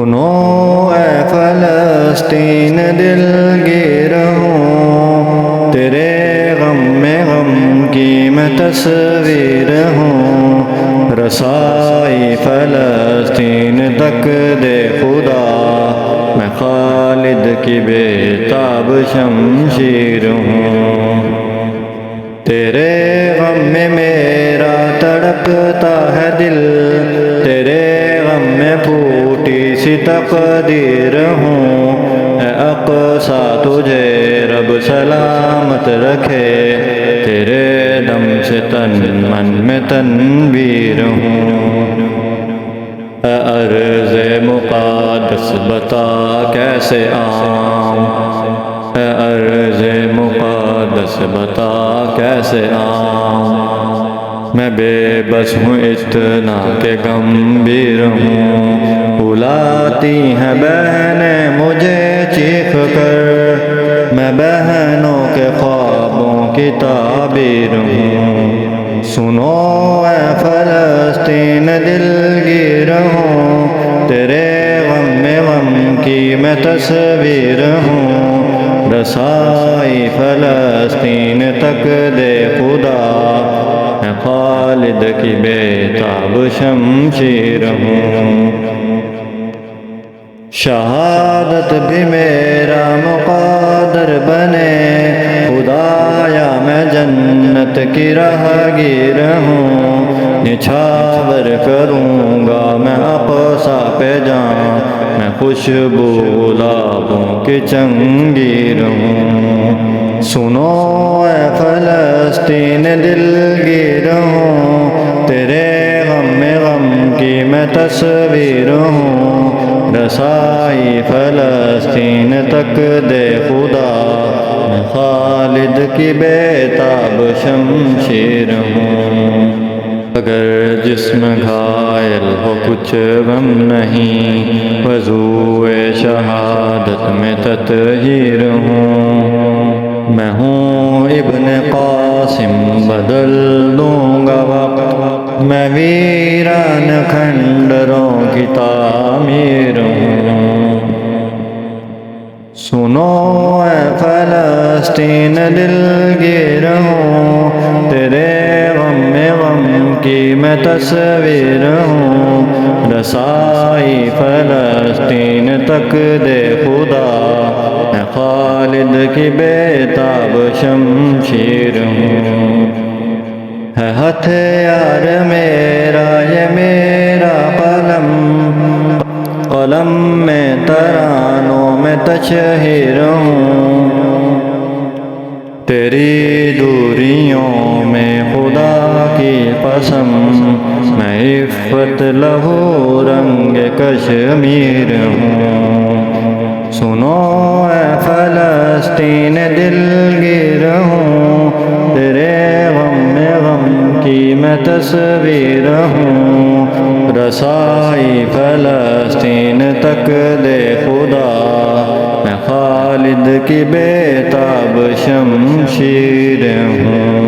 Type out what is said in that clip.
سنو اے فلسطین دل گیر ہوں، تیرے غم میں غم کی میں تصویر ہوں، رسائی فلسطین تک دے خدا، میں خالد کی بے تاب شمشیر ہوں۔ تیرے غم میں میرا تڑپتا ہے دل، تیرے غم میں پھوٹی سی تقدیر ہوں، اے اقصیٰ تجھے رب سلامت رکھے، تیرے دم سے تن من میں تنویر ہوں۔ اے ارض مقدس بتا کیسے آؤں، اے ارض مقدس بتا کیسے آؤں، میں بے بس ہوں اتنا کہ گمبھیر ہوں، بلاتی ہیں بہنیں مجھے چیخ کر، میں بہنوں کے خوابوں کی تعبیر ہوں۔ سنو اے فلسطین دل گیر ہوں، تیرے غم میں غم کی میں تصویر ہوں، رسائی فلسطین تک دے خدا، میں خالد کی بے تاب شمشیر ہوں۔ شہادت بھی میرا مقدر بنے خدایا، میں جنت کی راہگیر ہوں، نچھاور کروں گا میں اقصیٰ پہ جاں، میں خوشبو گلابوں کی چنگیر ہوں۔ سنو اے فلسطین دل گیر ہوں، تیرے غم میں غم کی میں تصویر ہوں، رسائی فلسطین تک دے خدا، میں خالد کی بے تاب شمشیر ہوں۔ اگر جسم گھائل ہو کچھ غم نہیں، وضوء شہادت میں تطہیر ہوں، میں ہوں ابن قاسم بدل دوں گا وقت، میں ویران کھنڈروں کی تعمیر ہوں۔ سنو اے فلسطین دل گیر ہوں، تیرے غم میں غم کی میں تصویر ہوں، رسائی فلسطین تک دے خدا، میں خالد کی بے تاب شمشیر ہوں۔ ہے ہتھیار میرا یہ میرا قلم، قلم میں ترانوں میں تشہیر ہوں، تیری دوریوں میں خدا کی قسم، میں عفت لہو رنگ کشمیر ہوں۔ سنو اے فلسطین دل گیر ہوں، تیرے غم میں غم کی میں تصویر ہوں، رسائی فلسطین تک دے خدا، میں خالد کی بے تاب شمشیر ہوں۔